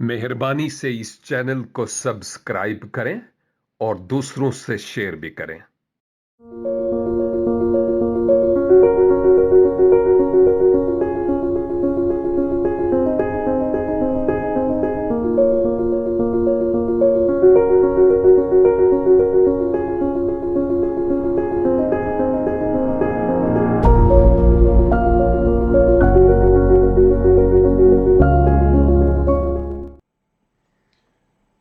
मेहरबानी से इस चैनल को सब्सक्राइब करें और दूसरों से शेयर भी करें।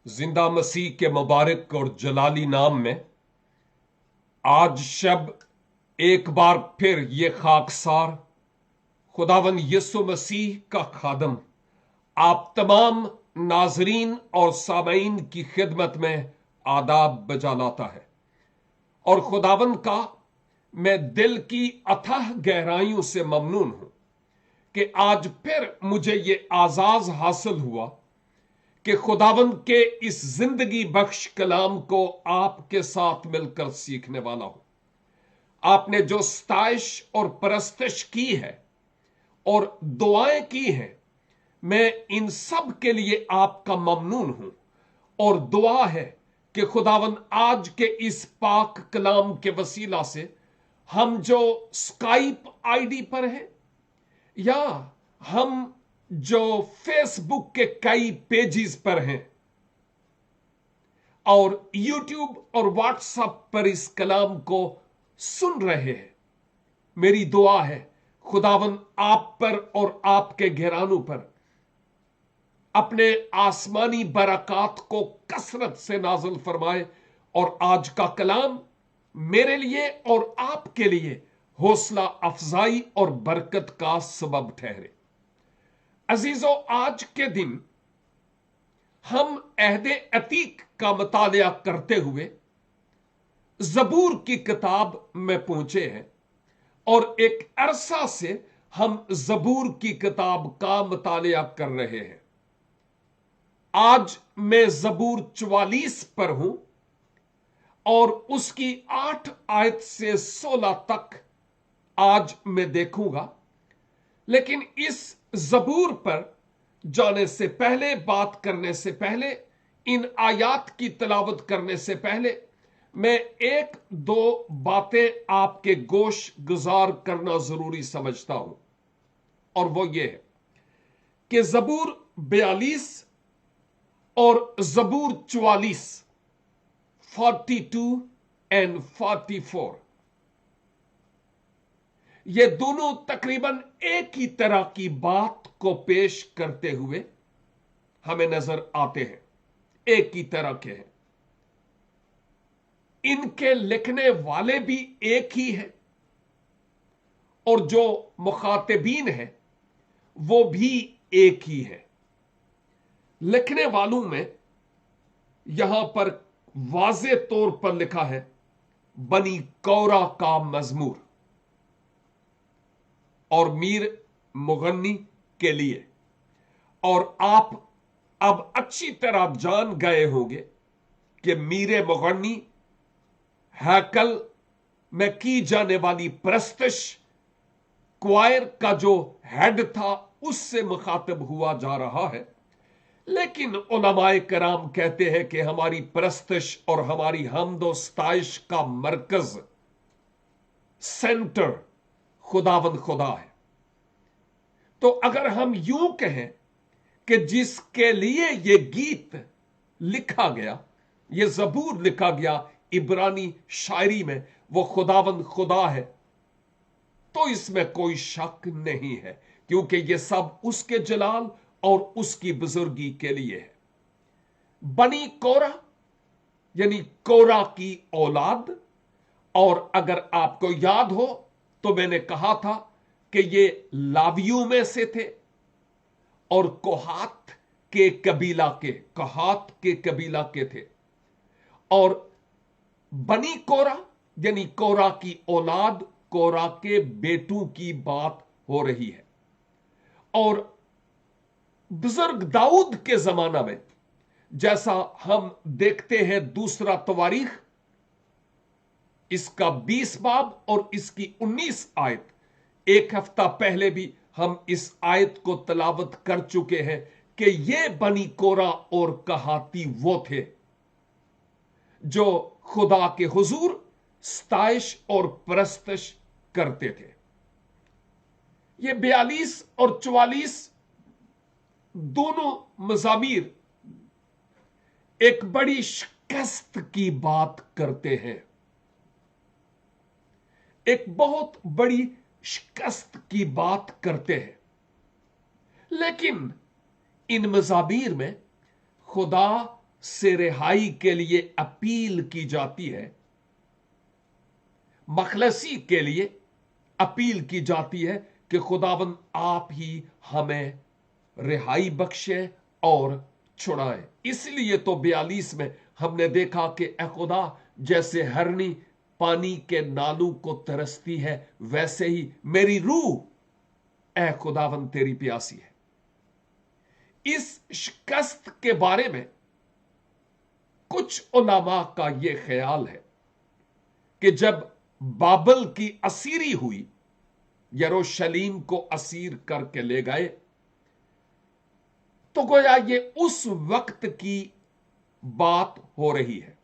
जिंदा मसीह के मुबारक और जलाली नाम में आज शब एक बार फिर ये खाकसार खुदावन यीशु मसीह का खादम आप तमाम नाजरीन और सामईन की खिदमत में आदाब बजा लाता है और खुदावन का मैं दिल की अथाह गहराइयों से ममनून हूं कि आज फिर मुझे ये आजाज हासिल हुआ कि खुदावंद के इस जिंदगी बख्श कलाम को आपके साथ मिलकर सीखने वाला हूं। आपने जो सताइश और परस्तिश की है और दुआएं की हैं, मैं इन सब के लिए आपका ममनून हूं और दुआ है कि खुदावंद आज के इस पाक कलाम के वसीला से हम जो स्काइप आईडी पर हैं या हम जो फेसबुक के कई पेजेस पर हैं और यूट्यूब और व्हाट्सएप पर इस कलाम को सुन रहे हैं, मेरी दुआ है खुदावन आप पर और आपके घरानों पर अपने आसमानी बरकत को कसरत से नाज़िल फरमाए और आज का कलाम मेरे लिए और आपके लिए हौसला अफजाई और बरकत का सबब ठहरे। अजीजों, आज के दिन हम अहदे अतीक का मुतालिया करते हुए ज़बूर की किताब में पहुंचे हैं और एक अरसा से हम ज़बूर की किताब का मुतालिया कर रहे हैं। आज मैं ज़बूर 44 पर हूं और उसकी 8 आयत से 16 तक आज मैं देखूंगा, लेकिन इस ज़बूर पर जाने से पहले, बात करने से पहले, इन आयात की तिलावत करने से पहले मैं एक दो बातें आपके गोश गुजार करना जरूरी समझता हूं और वो ये है कि ज़बूर 42 और ज़बूर 44 42 एंड 44 ये दोनों तकरीबन एक ही तरह की बात को पेश करते हुए हमें नजर आते हैं, एक ही तरह के हैं। इनके लिखने वाले भी एक ही हैं और जो मुखातिबीन हैं वो भी एक ही है। लिखने वालों में यहां पर वाज़े तौर पर लिखा है बनी कौरा का मजमूर और मीर मुगन्नी के लिए, और आप अब अच्छी तरह जान गए होंगे कि मीर मुगन्नी हैकल में की जाने वाली प्रस्तश क्वायर का जो हेड था उससे मुखातिब हुआ जा रहा है। लेकिन उलमाए कराम कहते हैं कि हमारी प्रस्तश और हमारी हमदो सताइश का मरकज, सेंटर खुदावंद खुदा है। तो अगर हम यूं कहें कि जिसके लिए ये गीत लिखा गया, ये ज़बूर लिखा गया इब्रानी शायरी में, वो खुदावंद खुदा है, तो इसमें कोई शक नहीं है, क्योंकि ये सब उसके जलाल और उसकी बुजुर्गी के लिए है। बनी कोरा यानी कोरा की औलाद, और अगर आपको याद हो तो मैंने कहा था कि ये लावियों में से थे और कोहात के कबीला के थे। और बनी कोरा यानी कोरा की औलाद, कोरा के बेटों की बात हो रही है। और बुजुर्ग दाऊद के जमाना में, जैसा हम देखते हैं दूसरा तवारीख इसका 20 बाब और इसकी 19 आयत, एक हफ्ता पहले भी हम इस आयत को तलावत कर चुके हैं کہ یہ बनी कोरा और कहाती वो थे जो खुदा के हुजूर स्ताइश और परस्तश करते थे। ये 42 और 44 दोनों मज़ामीर एक बड़ी शिकस्त की बात करते हैं, एक बहुत बड़ी शिकस्त की बात करते हैं। लेकिन इन मज़ामीर में खुदा से रिहाई के लिए अपील की जाती है, मखलसी के लिए अपील की जाती है कि खुदावंद आप ही हमें रिहाई बख्शे और छुड़ाए। इसलिए तो 42 में हमने देखा कि ए खुदा, जैसे हरनी पानी के नालों को तरसती है, वैसे ही मेरी रूह ए खुदावंद तेरी प्यासी है। इस शिकस्त के बारे में कुछ उलमा का यह ख्याल है कि जब बाबल की असीरी हुई, यरूशलेम को असीर करके ले गए, तो गोया ये उस वक्त की बात हो रही है।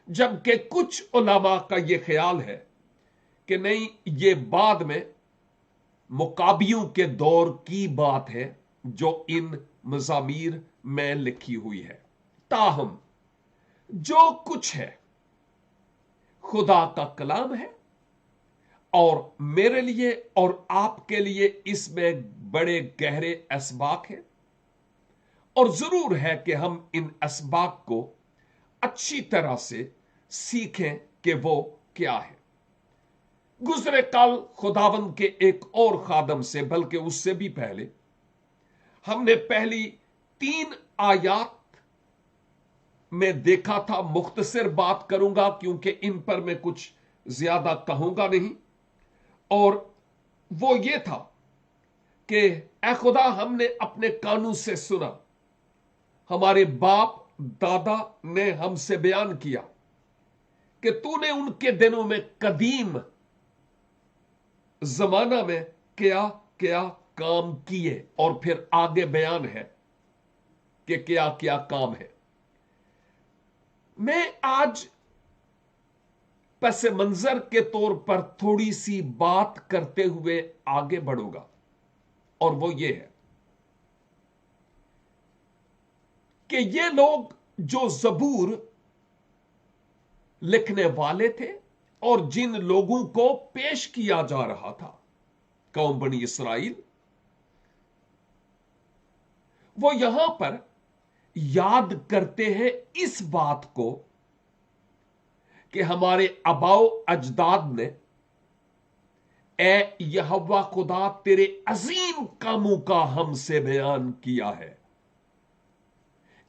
जबकि कुछ उलमा का यह ख्याल है कि नहीं, ये बाद में मुकाबियों के दौर की बात है जो इन मज़ामीर में लिखी हुई है। ताहम जो कुछ है खुदा का कलाम है, और मेरे लिए और आपके लिए इसमें बड़े गहरे असबाक हैं, और जरूर है कि हम इन असबाक को अच्छी तरह से सीखें कि वो क्या है। गुजरे कल खुदावंद के एक और खादम से, बल्कि उससे भी पहले, हमने पहली 3 आयात में देखा था। मुख्तसर बात करूंगा क्योंकि इन पर मैं कुछ ज्यादा कहूंगा नहीं, और वो ये था कि ए खुदा, हमने अपने कानों से सुना, हमारे बाप दादा ने हमसे बयान किया कि तूने उनके दिनों में कदीम जमाना में क्या क्या काम किए, और फिर आगे बयान है कि क्या क्या काम है। मैं आज पस मंजर के तौर पर थोड़ी सी बात करते हुए आगे बढ़ूंगा, और वो ये है कि ये लोग जो ज़बूर लिखने वाले थे और जिन लोगों को पेश किया जा रहा था, कौम बनी इसराइल, वो यहां पर याद करते हैं इस बात को कि हमारे अबाओ अजदाद ने ए यहोवा खुदा तेरे अजीम कामों का हमसे बयान किया है।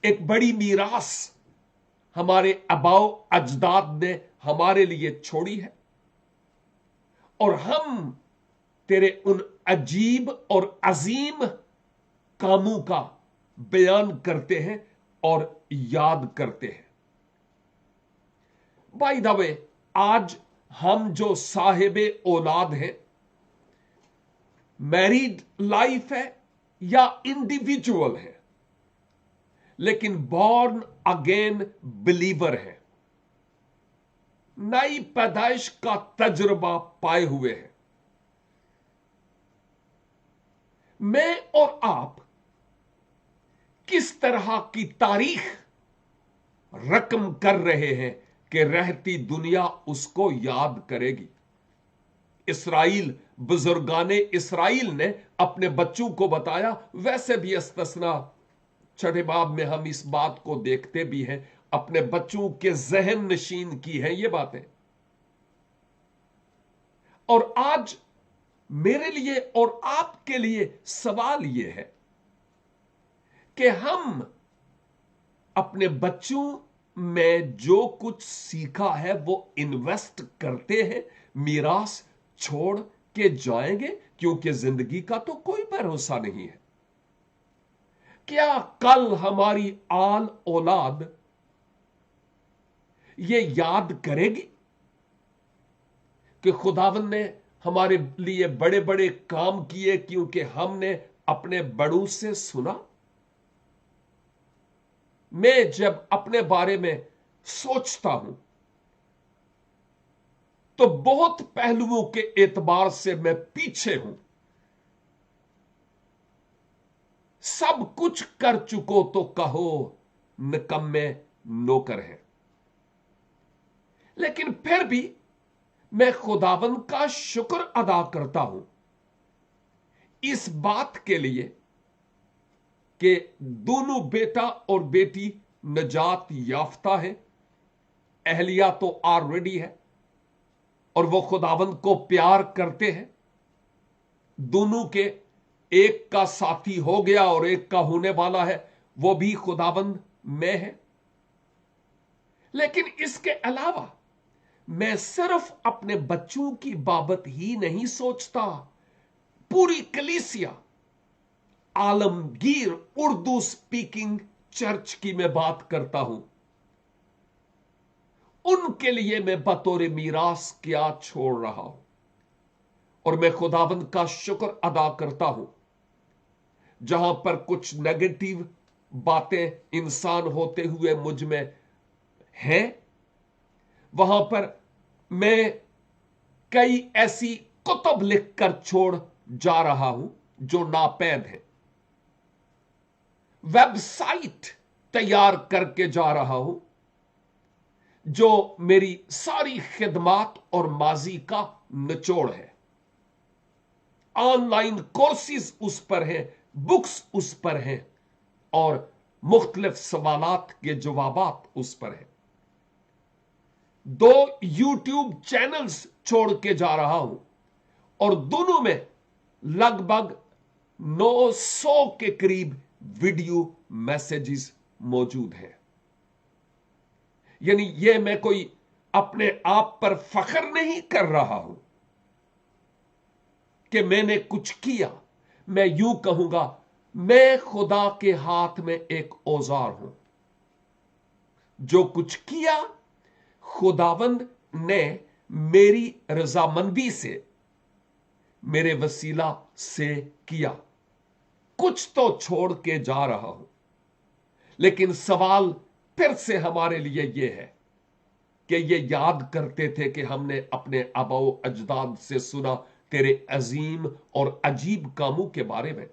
एक बड़ी मीरास हमारे अबाओ अजदाद ने हमारे लिए छोड़ी है, और हम तेरे उन अजीब और अजीम कामों का बयान करते हैं और याद करते हैं। बाय द वे, आज हम जो साहिबे औलाद हैं, मैरिड लाइफ है या इंडिविजुअल है, लेकिन बॉर्न अगेन बिलीवर है, नई पैदाइश का तजुर्बा पाए हुए हैं, मैं और आप किस तरह की तारीख रकम कर रहे हैं कि रहती दुनिया उसको याद करेगी। इसराइल, बुजुर्गाने इसराइल ने अपने बच्चों को बताया, वैसे भी इस्तस्ना छठे बाब में हम इस बात को देखते भी हैं, अपने बच्चों के जहन नशीन की हैं ये बातें। और आज मेरे लिए और आपके लिए सवाल यह है कि हम अपने बच्चों में जो कुछ सीखा है वो इन्वेस्ट करते हैं, मीरास छोड़ के जाएंगे, क्योंकि जिंदगी का तो कोई भरोसा नहीं है। क्या कल हमारी आल औलाद ये याद करेगी कि खुदावन ने हमारे लिए बड़े बड़े काम किए, क्योंकि हमने अपने बड़ों से सुना? मैं जब अपने बारे में सोचता हूं तो बहुत पहलुओं के एतबार से मैं पीछे हूं। सब कुछ कर चुको तो कहो निकम्मे नौकर है। लेकिन फिर भी मैं खुदावंद का शुक्र अदा करता हूं इस बात के लिए कि दोनों बेटा और बेटी नजात याफ्ता है। अहलिया तो ऑलरेडी है और वो खुदावंद को प्यार करते हैं। दोनों के एक का साथी हो गया और एक का होने वाला है, वो भी खुदावंद में है। लेकिन इसके अलावा मैं सिर्फ अपने बच्चों की बाबत ही नहीं सोचता, पूरी कलीसिया, आलमगीर उर्दू स्पीकिंग चर्च की मैं बात करता हूं। उनके लिए मैं बतौर मीरास क्या छोड़ रहा हूं और मैं खुदावंद का शुक्र अदा करता हूं। जहां पर कुछ नेगेटिव बातें इंसान होते हुए मुझ में हैं, वहां पर मैं कई ऐसी कुतुब लिखकर छोड़ जा रहा हूं जो नापैद है। वेबसाइट तैयार करके जा रहा हूं जो मेरी सारी खिदमात और माजी का निचोड़ है। ऑनलाइन कोर्सेज उस पर हैं, बुक्स उस पर हैं और मुख्तलिफ सवालात के जवाबात उस पर हैं। 2 यूट्यूब चैनल्स छोड़ के जा रहा हूं और दोनों में लगभग 900 के करीब वीडियो मैसेजेस मौजूद हैं। यानी यह मैं कोई अपने आप पर फख्र नहीं कर रहा हूं कि मैंने कुछ किया। मैं यूं कहूंगा, मैं खुदा के हाथ में एक औजार हूं। जो कुछ किया खुदावंद ने मेरी रजामंदी से, मेरे वसीला से किया। कुछ तो छोड़ के जा रहा हूं, लेकिन सवाल फिर से हमारे लिए यह है कि ये याद करते थे कि हमने अपने आबाओ अजदाद से सुना तेरे अजीम और अजीब कामों के बारे में।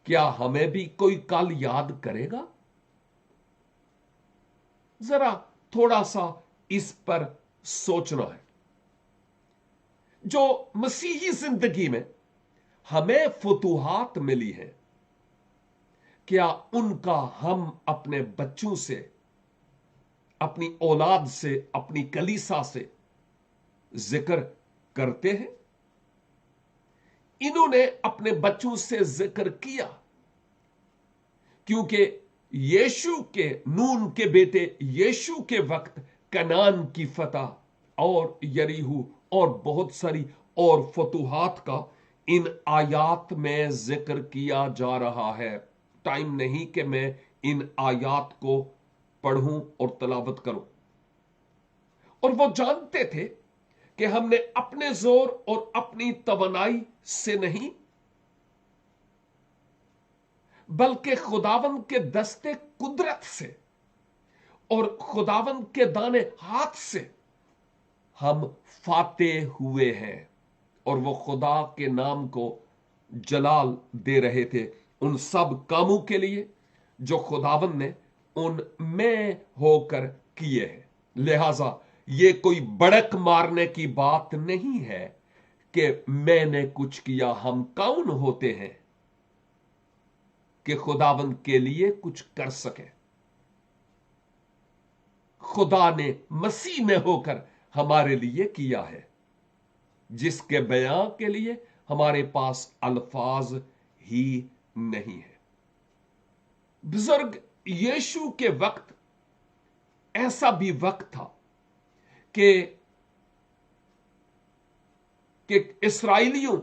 क्या हमें भी कोई कल याद करेगा? जरा थोड़ा सा इस पर सोचना है। जो मसीही जिंदगी में हमें फतूहात मिली है, क्या उनका हम अपने बच्चों से, अपनी औलाद से, अपनी कलीसा से जिक्र करते हैं? इन्होंने अपने बच्चों से जिक्र किया क्योंकि यीशु के, नून के बेटे यीशु के वक्त कनान की फतह और यरीहू और बहुत सारी और फतूहात का इन आयात में जिक्र किया जा रहा है। टाइम नहीं कि मैं इन आयात को पढ़ूं और तलावत करूं। और वो जानते थे कि हमने अपने जोर और अपनी तवनाई से नहीं, बल्कि खुदावंद के दस्ते कुदरत से और खुदावंद के दाने हाथ से हम फाते हुए हैं। और वो खुदा के नाम को जलाल दे रहे थे उन सब कामों के लिए जो खुदावंद ने उनमें होकर किए हैं। लिहाजा ये कोई बड़क मारने की बात नहीं है कि मैंने कुछ किया। हम कौन होते हैं कि खुदावंद के लिए कुछ कर सके? खुदा ने मसीह में होकर हमारे लिए किया है, जिसके बयां के लिए हमारे पास अल्फाज ही नहीं है। बुजुर्ग यीशु के वक्त ऐसा भी वक्त था कि इस्राएलियों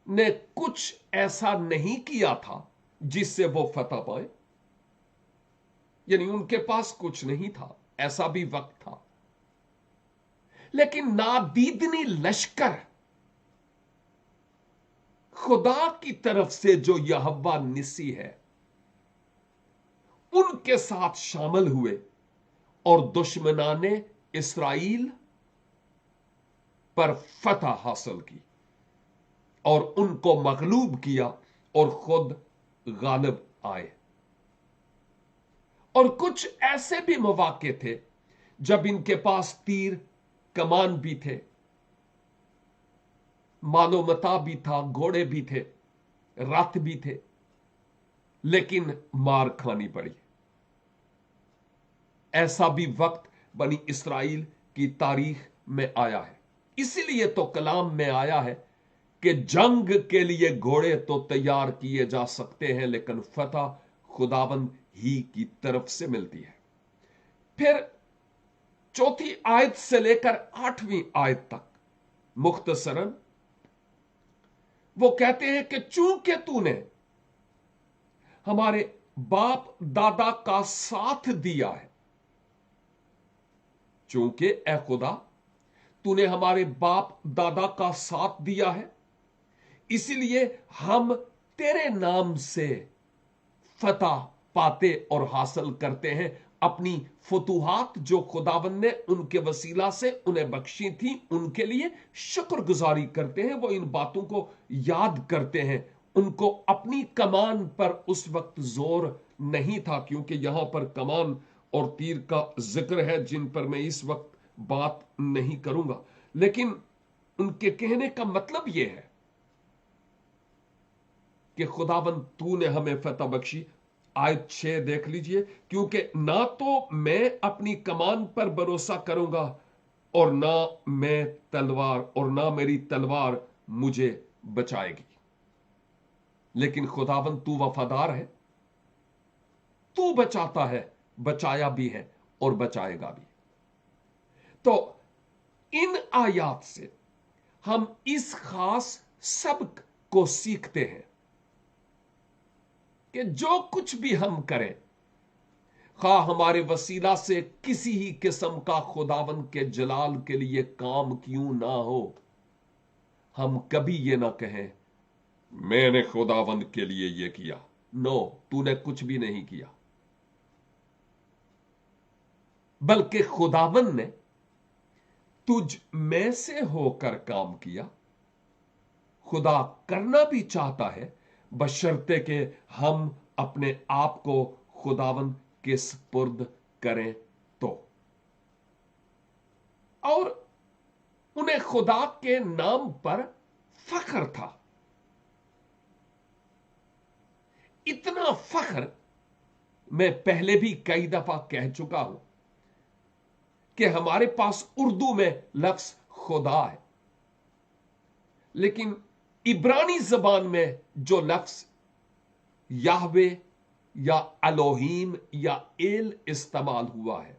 ने कुछ ऐसा नहीं किया था जिससे वो फतह पाए। यानी उनके पास कुछ नहीं था, ऐसा भी वक्त था। लेकिन नादीदनी लश्कर खुदा की तरफ से जो यहोवा निसी है उनके साथ शामिल हुए और दुश्मनाने इस्राइल पर फतह हासिल की और उनको मगलूब किया और खुद गालिब आए। और कुछ ऐसे भी मौके थे जब इनके पास तीर कमान भी थे, मालो मता भी था, घोड़े भी थे, रथ भी थे, लेकिन मार खानी पड़ी। ऐसा भी वक्त बनी इस्राइल की तारीख में आया है। इसीलिए तो कलाम में आया है कि जंग के लिए घोड़े तो तैयार किए जा सकते हैं, लेकिन फतह खुदावंद ही की तरफ से मिलती है। फिर चौथी आयत से लेकर 8वीं आयत तक मुख्तसरन वो कहते हैं कि चूंकि तूने हमारे बाप दादा का साथ दिया है, चूंकि ए खुदा तूने हमारे बाप दादा का साथ दिया है, इसलिए हम तेरे नाम से फतह पाते और हासिल करते हैं। अपनी फतूहात जो खुदावंद ने उनके वसीला से उन्हें बख्शी थी, उनके लिए शुक्रगुजारी करते हैं। वो इन बातों को याद करते हैं। उनको अपनी कमान पर उस वक्त जोर नहीं था, क्योंकि यहां पर कमान और तीर का जिक्र है जिन पर मैं इस वक्त बात नहीं करूंगा, लेकिन उनके कहने का मतलब यह है कि खुदावंद तूने हमें फतह बख्शी। आयत 6 देख लीजिए, क्योंकि ना तो मैं अपनी कमान पर भरोसा करूंगा और ना मैं तलवार और ना मेरी तलवार मुझे बचाएगी, लेकिन खुदावंद तू वफादार है, तू बचाता है, बचाया भी है और बचाएगा भी। तो इन आयात से हम इस खास सबक को सीखते हैं कि जो कुछ भी हम करें, खा हमारे वसीला से किसी ही किस्म का खुदावंद के जलाल के लिए काम क्यों ना हो, हम कभी ये ना कहें मैंने खुदावंद के लिए ये किया। नो, तूने कुछ भी नहीं किया, बल्कि खुदावंद ने तुझ में से होकर काम किया। खुदा करना भी चाहता है, बशर्ते के हम अपने आप को खुदावंद के सुपुर्द करें तो। और उन्हें खुदा के नाम पर फख्र था। इतना फख्र मैं पहले भी कई दफा कह चुका हूं कि हमारे पास उर्दू में लफ्ज खुदा है, लेकिन इब्रानी जबान में जो लफ्ज याहवे या अलोहीम या एल इस्तेमाल हुआ है,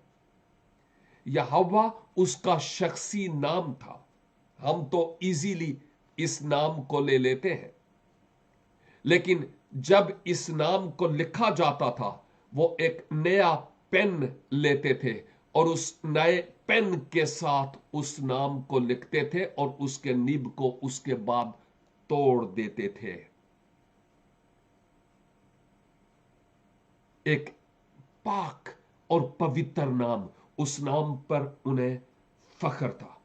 यहोवा उसका शख्सी नाम था। हम तो इजीली इस नाम को ले लेते हैं, लेकिन जब इस नाम को लिखा जाता था, वो एक नया पेन लेते थे और उस नए पेन के साथ उस नाम को लिखते थे और उसके निब को उसके बाद तोड़ देते थे। एक पाक और पवित्र नाम, उस नाम पर उन्हें फख्र था,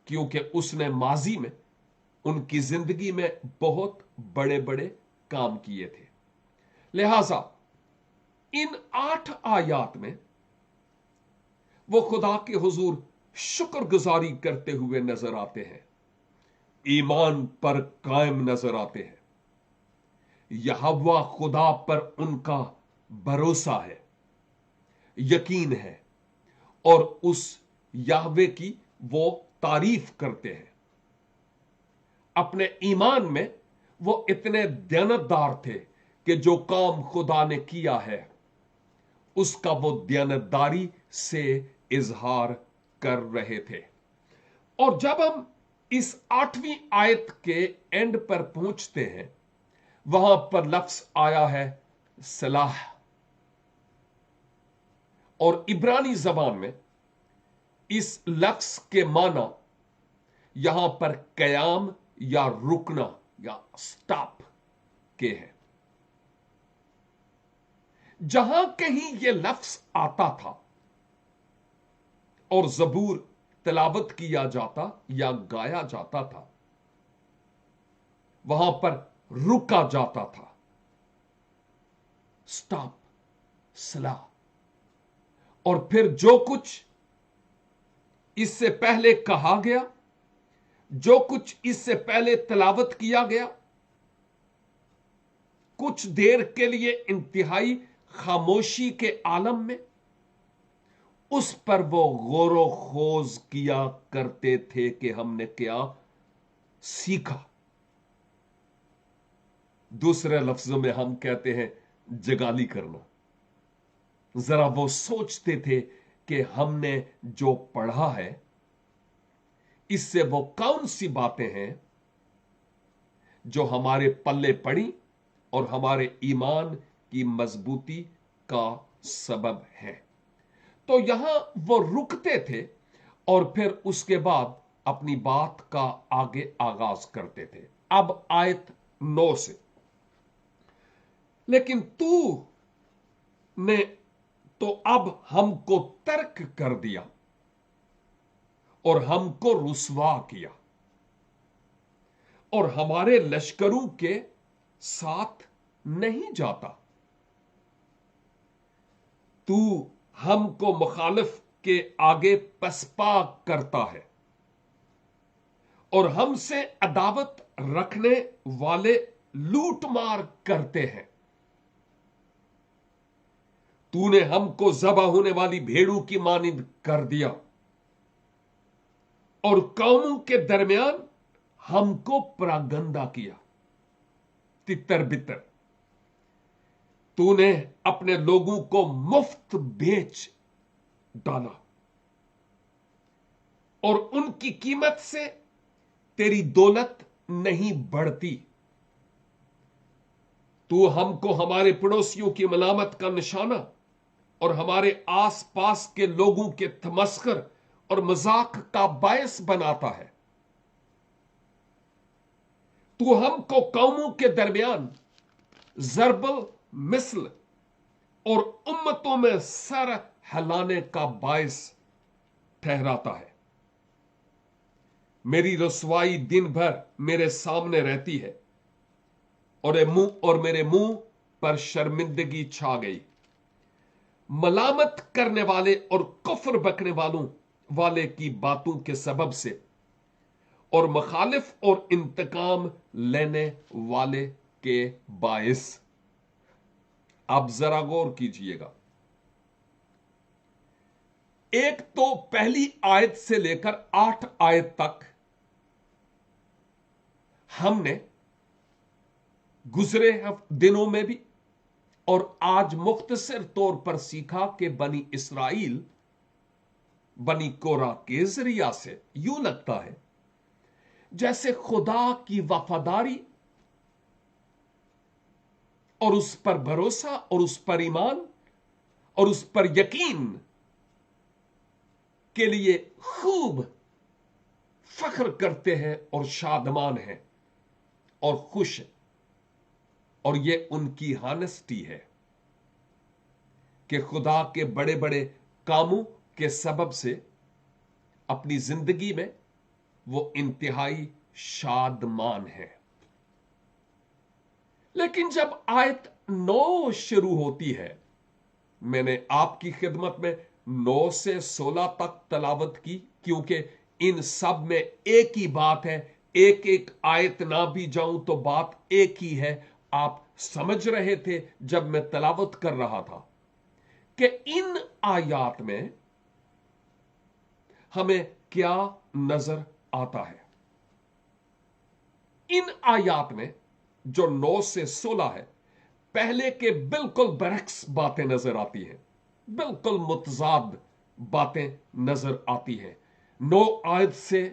क्योंकि उसने माजी में उनकी जिंदगी में बहुत बड़े बड़े काम किए थे। लिहाजा इन 8 आयात में वो खुदा के हुजूर शुक्रगुजारी करते हुए नजर आते हैं, ईमान पर कायम नजर आते हैं। यहोवा खुदा पर उनका भरोसा है, यकीन है, और उस याहवे की वो तारीफ करते हैं। अपने ईमान में वो इतने दयानतदार थे कि जो काम खुदा ने किया है उसका वो दयानतदारी से इजहार कर रहे थे। और जब हम इस 8वीं आयत के एंड पर पहुंचते हैं, वहां पर लफ्ज आया है सलाह, और इब्रानी जबान में इस लफ्ज के माना यहां पर कयाम या रुकना या स्टॉप के हैं। जहां कहीं यह लफ्ज आता था और ज़बूर तिलावत किया जाता या गाया जाता था, वहां पर रुका जाता था, स्टॉप, सला। और फिर जो कुछ इससे पहले कहा गया, जो कुछ इससे पहले तिलावत किया गया, कुछ देर के लिए इंतहाई खामोशी के आलम में उस पर वो गौर खोज किया करते थे कि हमने क्या सीखा। दूसरे लफ्जों में हम कहते हैं जगाली करना। जरा वो सोचते थे कि हमने जो पढ़ा है इससे वो कौन सी बातें हैं जो हमारे पल्ले पड़ी और हमारे ईमान की मजबूती का सबब है। तो यहां वो रुकते थे और फिर उसके बाद अपनी बात का आगे आगाज करते थे। अब आयत 9 से, लेकिन तू ने तो अब हमको तर्क कर दिया और हमको रुसवा किया और हमारे लश्करों के साथ नहीं जाता। तू हमको मुखालिफ के आगे पसपा करता है और हमसे अदावत रखने वाले लूटमार करते हैं। तूने हमको ज़बा होने वाली भेड़ों की मानिंद कर दिया और कौमों के दरमियान हमको परागंदा किया, तितर बितर। तूने अपने लोगों को मुफ्त बेच डाला और उनकी कीमत से तेरी दौलत नहीं बढ़ती। तू हमको हमारे पड़ोसियों की मलामत का निशाना और हमारे आसपास के लोगों के तमस्कर और मजाक का बायस बनाता है। तू हमको कौमों के दरमियान जरबल मिसल और उम्मतों में सर हिलाने का बायस ठहराता है। मेरी रसवाई दिन भर मेरे सामने रहती है और मेरे मुंह पर शर्मिंदगी छा गई। मलामत करने वाले और कुफ्र बकने वाले की बातों के सबब से और मुखालिफ और इंतकाम लेने वाले के बायस। आप जरा गौर कीजिएगा, एक तो पहली आयत से लेकर 8 आयत तक हमने गुजरे दिनों में भी और आज मुख्तसर तौर पर सीखा कि बनी इसराइल बनी कोरा के जरिया से यूं लगता है जैसे खुदा की वफादारी और उस पर भरोसा और उस पर ईमान और उस पर यकीन के लिए खूब फख्र करते हैं और शादमान हैं और खुश हैं। और ये उनकी हानेस्टी है कि खुदा के बड़े बड़े कामों के सबब से अपनी जिंदगी में वो इंतहाई शादमान है। लेकिन जब आयत 9 शुरू होती है, मैंने आपकी खिदमत में 9 से 16 तक तलावत की क्योंकि इन सब में एक ही बात है। एक एक आयत ना भी जाऊं तो बात एक ही है। आप समझ रहे थे जब मैं तलावत कर रहा था कि इन आयात में हमें क्या नजर आता है। इन आयात में जो 9 से 16 है, पहले के बिल्कुल बरक्स बातें नजर आती हैं, बिल्कुल मुतजाद बातें नजर आती हैं। 9 आयत से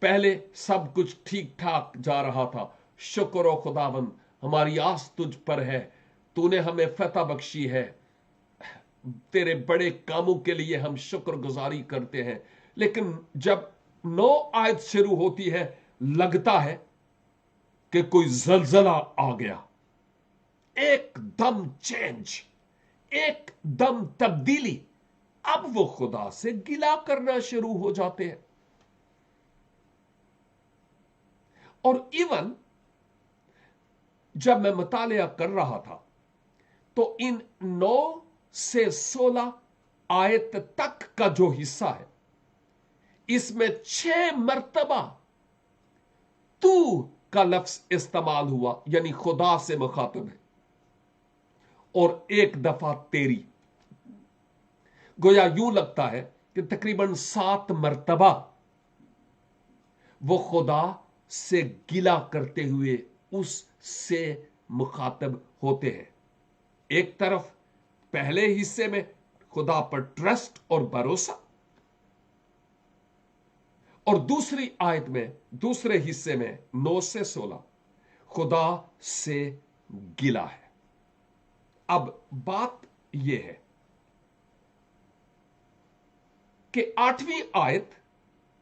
पहले सब कुछ ठीक ठाक जा रहा था। शुक्र ओ खुदावंद, हमारी आस तुझ पर है, तूने हमें फतह बख्शी है, तेरे बड़े कामों के लिए हम शुक्रगुजारी करते हैं। लेकिन जब 9 आयत शुरू होती है, लगता है कि कोई जलजला आ गया, एकदम चेंज, एकदम तब्दीली। अब वो खुदा से गिला करना शुरू हो जाते हैं। और इवन जब मैं मुतालिया कर रहा था तो इन 9 से 16 आयत तक का जो हिस्सा है, इसमें 6 मर्तबा तू का लफ्ज इस्तेमाल हुआ, यानी खुदा से मुखातब है, और 1 दफा तेरी। गोया यूं लगता है कि तकरीबन 7 मर्तबा वो खुदा से गिला करते हुए उससे मुखातब होते हैं। एक तरफ पहले हिस्से में खुदा पर ट्रस्ट और भरोसा, और दूसरी आयत में, दूसरे हिस्से में 9 से 16 खुदा से गिला है। अब बात यह है कि 8वीं आयत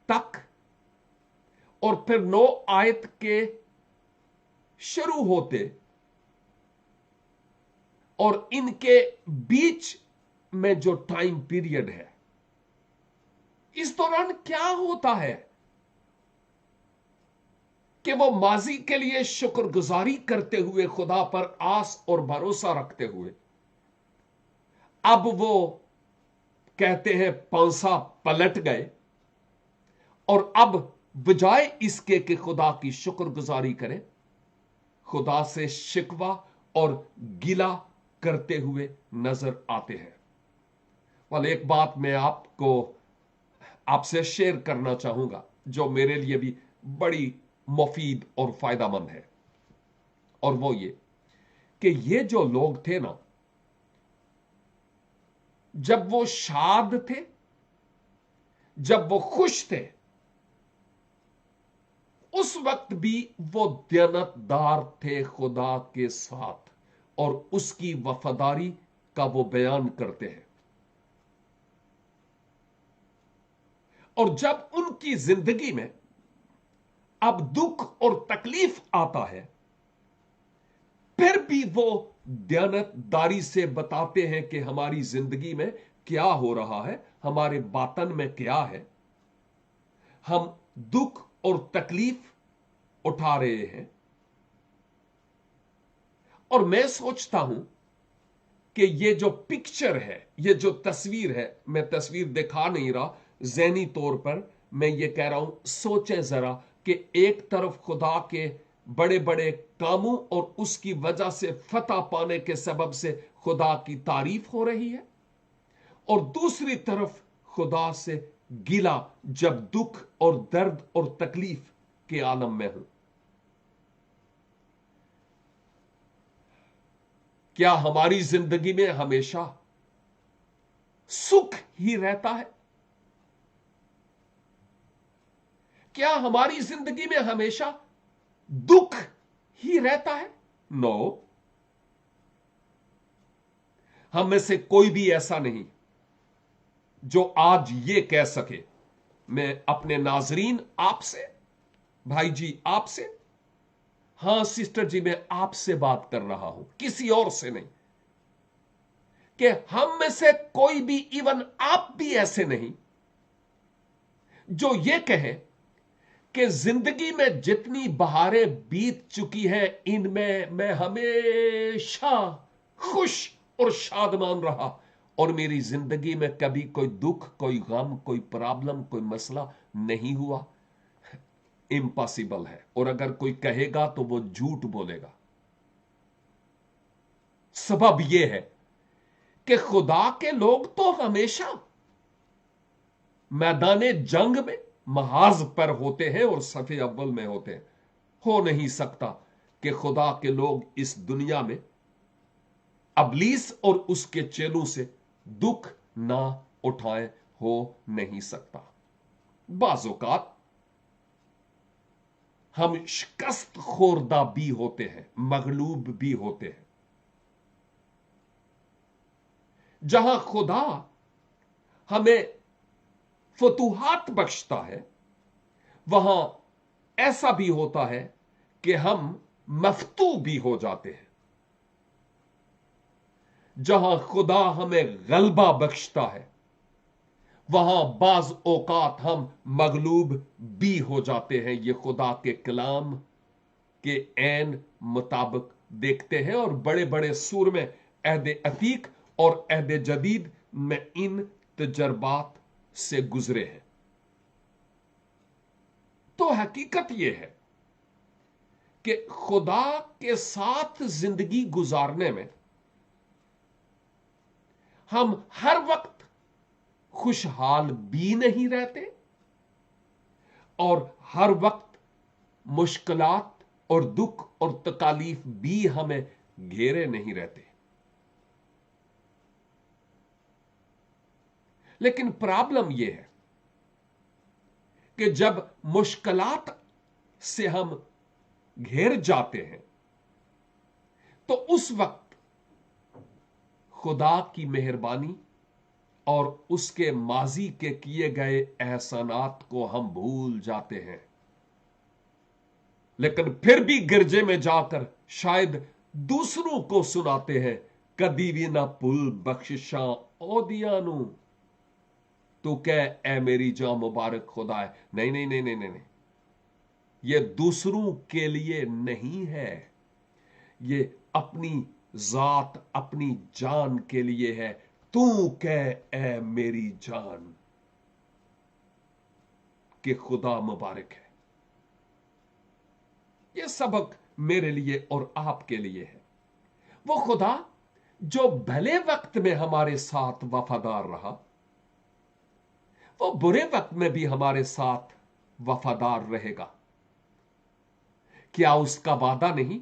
तक और फिर 9 आयत के शुरू होते और इनके बीच में जो टाइम पीरियड है, इस दौरान क्या होता है कि वो माजी के लिए शुक्रगुजारी करते हुए, खुदा पर आस और भरोसा रखते हुए, अब वो कहते हैं पांसा पलट गए, और अब बजाय इसके कि खुदा की शुक्रगुजारी करें, खुदा से शिकवा और गिला करते हुए नजर आते हैं। वाले एक बात मैं आपसे शेयर करना चाहूंगा जो मेरे लिए भी बड़ी मुफीद और फायदामंद है, और वो ये कि ये जो लोग थे ना, जब वो शाद थे, जब वो खुश थे, उस वक्त भी वो दयानतदार थे खुदा के साथ, और उसकी वफादारी का वो बयान करते हैं। और जब उनकी जिंदगी में अब दुख और तकलीफ आता है, फिर भी वो दयानतदारी से बताते हैं कि हमारी जिंदगी में क्या हो रहा है, हमारे बातन में क्या है, हम दुख और तकलीफ उठा रहे हैं। और मैं सोचता हूं कि ये जो पिक्चर है, ये जो तस्वीर है, मैं तस्वीर दिखा नहीं रहा, ज़हनी तौर पर मैं ये कह रहा हूं, सोचे जरा कि एक तरफ खुदा के बड़े बड़े कामों और उसकी वजह से फतह पाने के सबब से खुदा की तारीफ हो रही है, और दूसरी तरफ खुदा से गिला जब दुख और दर्द और तकलीफ के आलम में हूं। क्या हमारी जिंदगी में हमेशा सुख ही रहता है? क्या हमारी जिंदगी में हमेशा दुख ही रहता है? नो। हम में से कोई भी ऐसा नहीं जो आज ये कह सके, मैं अपने नाजरीन आपसे, भाई जी आपसे, हां सिस्टर जी मैं आपसे बात कर रहा हूं, किसी और से नहीं, कि हम में से कोई भी, इवन आप भी ऐसे नहीं जो ये कहे कि जिंदगी में जितनी बहारें बीत चुकी हैं, इनमें मैं हमेशा खुश और शादमान रहा, और मेरी जिंदगी में कभी कोई दुख, कोई गम, कोई प्रॉब्लम, कोई मसला नहीं हुआ। इम्पॉसिबल है। और अगर कोई कहेगा तो वो झूठ बोलेगा। सबब यह है कि खुदा के लोग तो हमेशा मैदाने जंग में महाज पर होते हैं और सफे अव्वल में होते हैं। हो नहीं सकता कि खुदा के लोग इस दुनिया में अबलीस और उसके चेलों से दुख ना उठाए, हो नहीं सकता। बाज़ौकात हम शिकस्त खोरदा भी होते हैं, मगलूब भी होते हैं। जहां खुदा हमें फतूहात बख्शता है, वहां ऐसा भी होता है کہ ہم مفتو بھی ہو جاتے ہیں. جہاں خدا ہمیں غلبہ بخشتا ہے وہاں بعض اوقات ہم مغلوب بھی ہو جاتے ہیں. یہ خدا کے کلام کے عین مطابق دیکھتے ہیں اور بڑے بڑے سور میں عہد عتیق اور عہد جدید میں ان تجربات سے گزرے ہیں. تو حقیقت یہ ہے کہ خدا کے ساتھ زندگی گزارنے میں ہم ہر وقت خوشحال بھی نہیں رہتے اور ہر وقت مشکلات اور دکھ اور تکالیف بھی ہمیں گھیرے نہیں رہتے. لیکن پرابلم یہ ہے کہ جب مشکلات سے ہم گھیر جاتے ہیں تو اس وقت خدا کی مہربانی اور اس کے ماضی کے کیے گئے احسانات کو ہم بھول جاتے ہیں. لیکن پھر بھی گرجے میں جا کر شاید دوسروں کو سناتے ہیں کدی بھی نہ پل بخششاں او دیانو تو کہ اے میری جاں مبارک خدا ہے. نہیں نہیں نہیں نہیں نہیں، یہ دوسروں کے لیے نہیں ہے، یہ اپنی ذات اپنی جان کے لیے ہے. تو کہ اے میری جان کہ خدا مبارک ہے. یہ سبق میرے لیے اور آپ کے لیے ہے. وہ خدا جو بھلے وقت میں ہمارے ساتھ وفادار رہا وہ برے وقت میں بھی ہمارے ساتھ وفادار رہے گا. کیا اس کا وعدہ نہیں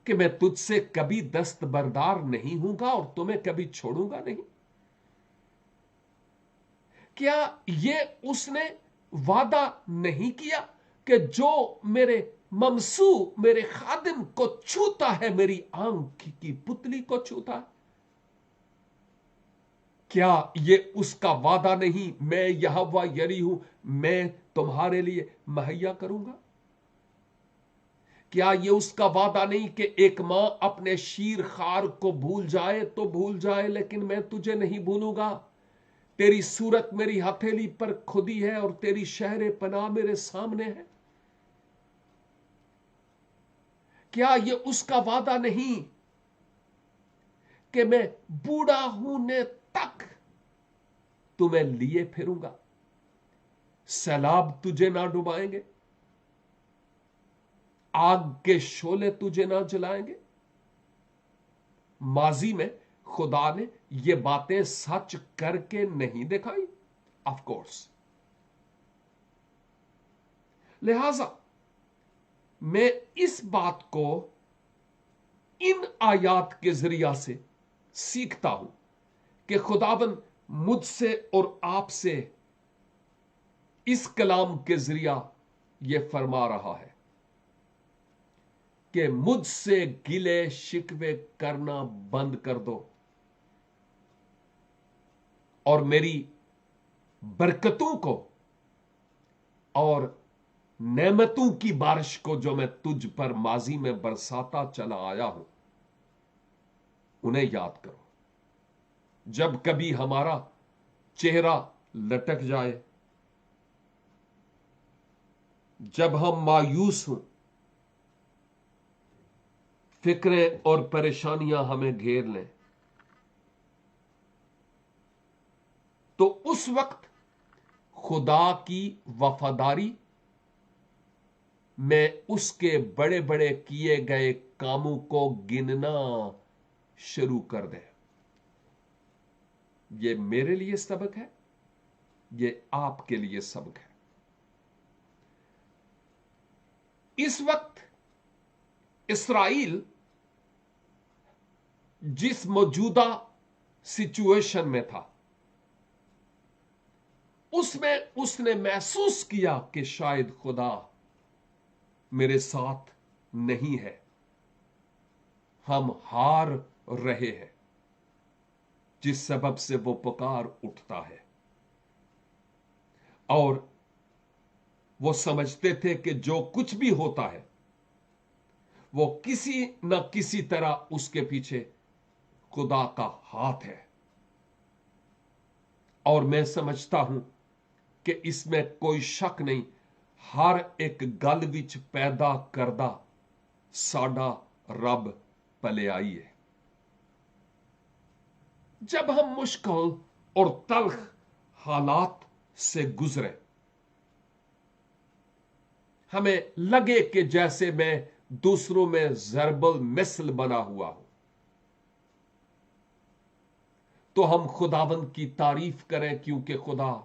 کہ میں تجھ سے کبھی دستبردار نہیں ہوں گا اور تمہیں کبھی چھوڑوں گا نہیں؟ کیا یہ اس نے وعدہ نہیں کیا کہ جو میرے ممسو میرے خادم کو چھوتا ہے میری آنکھ کی پتلی کو چھوتا ہے؟ کیا یہ اس کا وعدہ نہیں میں یہوہ یری ہوں، میں تمہارے لیے مہیا کروں گا؟ کیا یہ اس کا وعدہ نہیں کہ ایک ماں اپنے شیر خار کو بھول جائے تو بھول جائے لیکن میں تجھے نہیں بھولوں گا؟ تیری صورت میری ہتھیلی پر کھدی ہے اور تیری شہر پناہ میرے سامنے ہے. کیا یہ اس کا وعدہ نہیں کہ میں بوڑھا ہونے تک تمہیں لیے پھروں گا، سیلاب تجھے نہ ڈبائیں گے، آگ کے شعلے تجھے نہ جلائیں گے؟ ماضی میں خدا نے یہ باتیں سچ کر کے نہیں دکھائی؟ Of course. لہذا میں اس بات کو ان آیات کے ذریعہ سے سیکھتا ہوں کہ خداوند مجھ سے اور آپ سے اس کلام کے ذریعہ یہ فرما رہا ہے کہ مجھ سے گلے شکوے کرنا بند کر دو اور میری برکتوں کو اور نعمتوں کی بارش کو جو میں تجھ پر ماضی میں برساتا چلا آیا ہوں انہیں یاد کرو. جب کبھی ہمارا چہرہ لٹک جائے، جب ہم مایوس ہوں، فکریں اور پریشانیاں ہمیں گھیر لیں، تو اس وقت خدا کی وفاداری میں اس کے بڑے بڑے کیے گئے کاموں کو گننا شروع کر دے. یہ میرے لیے سبق ہے، یہ آپ کے لیے سبق ہے. اس وقت اسرائیل جس موجودہ سچویشن میں تھا اس میں اس نے محسوس کیا کہ شاید خدا میرے ساتھ نہیں ہے، ہم ہار رہے ہیں، جس سبب سے وہ پکار اٹھتا ہے. اور وہ سمجھتے تھے کہ جو کچھ بھی ہوتا ہے वो किसी न किसी तरह उसके पीछे खुदा का हाथ है। और मैं समझता हूं कि इसमें कोई शक नहीं, हर एक गल विच पैदा करदा साडा रब भलाई है। जब हम मुश्किल और तल्ख हालात से गुजरे, हमें लगे कि जैसे मैं दूसरों में जरबल मिसल बना हुआ हूं, तो हम खुदावंद की तारीफ करें, क्योंकि खुदा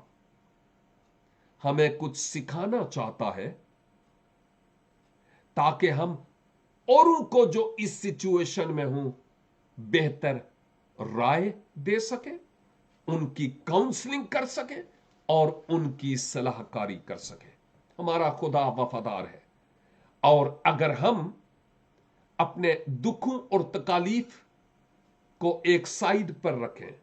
हमें कुछ सिखाना चाहता है ताकि हम औरों को जो इस सिचुएशन में हूं बेहतर राय दे सके, उनकी काउंसलिंग कर सके और उनकी सलाहकारी कर सके। हमारा खुदा वफादार है। और अगर हम अपने दुखों और तकालीफ को एक साइड पर रखें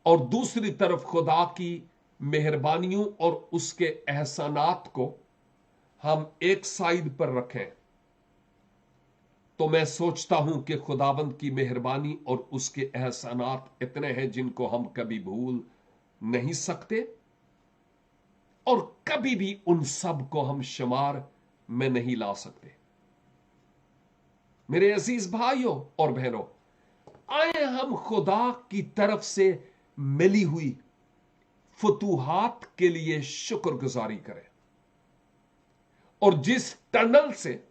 और दूसरी तरफ खुदा की मेहरबानियों और उसके एहसानात को हम एक साइड पर रखें, तो मैं सोचता हूं कि खुदावंद की मेहरबानी और उसके एहसानात इतने हैं जिनको हम कभी भूल नहीं सकते, और कभी भी उन सब को हम शुमार में नहीं ला सकते। मेरे अजीज भाइयों और बहनों, आए हम खुदा की तरफ से मिली हुई फतूहात के लिए शुक्रगुजारी करें, और जिस टनल से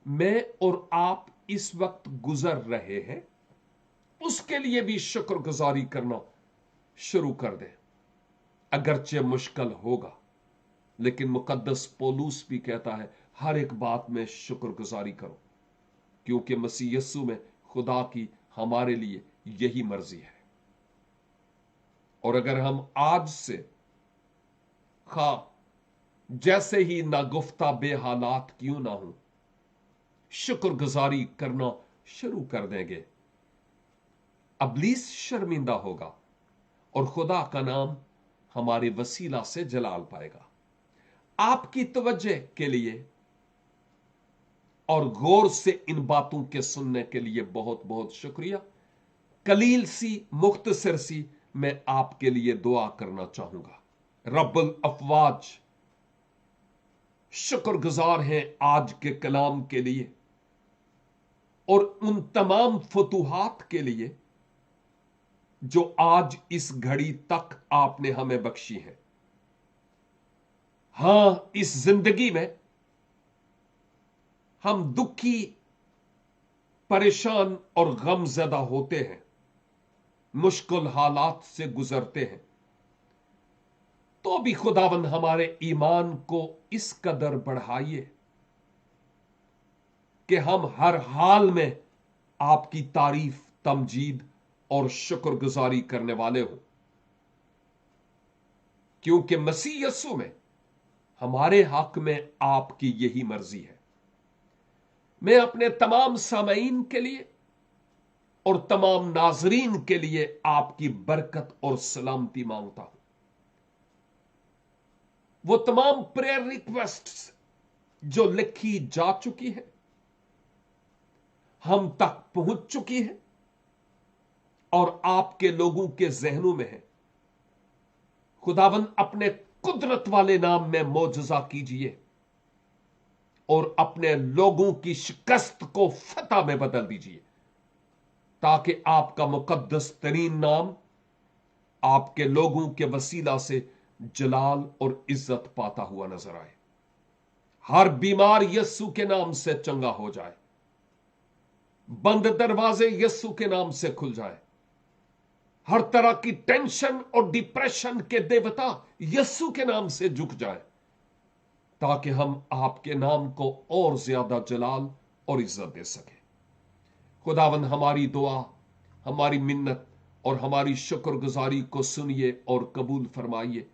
मैं और आप इस वक्त गुजर रहे हैं उसके लिए भी शुक्रगुजारी करना शुरू कर दें। अगरचे मुश्किल होगा, लेकिन मुकद्दस पौलुस भी कहता है हर एक बात में शुक्रगुजारी करो, क्योंकि मसीह यस्सु में खुदा की हमारे लिए यही मर्जी है। और अगर हम आज से खा जैसे ही नागुफ्ता बेहालात क्यों ना हो, शुक्रगुजारी करना शुरू कर देंगे, अबलीस शर्मिंदा होगा और खुदा का नाम हमारे वसीला से जलाल पाएगा। आपकी तवज्जो के लिए और गौर से इन बातों के सुनने के लिए बहुत बहुत शुक्रिया। कलील सी मुख्तसर सी मैं आपके लिए दुआ करना चाहूंगा। रब्बुल अफवाज शुक्रगुजार हैं आज के कलाम के लिए और उन तमाम फतूहात के लिए जो आज इस घड़ी तक आपने हमें बख्शी है। हां, इस जिंदगी में हम दुखी, परेशान और गमज़दा होते हैं, मुश्किल हालात से गुजरते हैं, तो भी खुदावंद हमारे ईमान को इस कदर बढ़ाइए कि हम हर हाल में आपकी तारीफ, तमजीद और शुक्रगुजारी करने वाले हो, क्योंकि मसीह यस्सु में हमारे हक में आपकी यही मर्जी है। मैं अपने तमाम सामईन के लिए और तमाम नाजरीन के लिए आपकी बरकत और सलामती मांगता हूं। वो तमाम प्रेयर रिक्वेस्ट्स जो लिखी जा चुकी है, हम तक पहुंच चुकी है और आपके लोगों के जहनों में है, खुदावंद अपने कुदरत वाले नाम में मौजज़ा कीजिए और अपने लोगों की शिकस्त को फतह में बदल दीजिए, ताकि आपका मुकद्दस तरीन नाम आपके लोगों के वसीला से जलाल और इज्जत पाता हुआ नजर आए। हर बीमार यस्सु के नाम से चंगा हो जाए, बंद दरवाजे यस्सु के नाम से खुल जाए, हर तरह की टेंशन और डिप्रेशन के देवता यस्सु के नाम से झुक जाए, ताकि हम आपके नाम को और ज्यादा जलाल और इज्जत दे सके। खुदावंद हमारी दुआ, हमारी मिन्नत और हमारी शुक्रगुजारी को सुनिए और कबूल फरमाइए,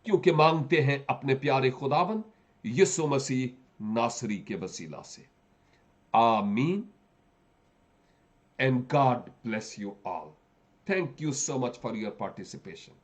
क्योंकि मांगते हैं अपने प्यारे खुदावंद यीशु मसीह नासरी के वसीला से। आमीन। And God bless you all. Thank you so much for your participation.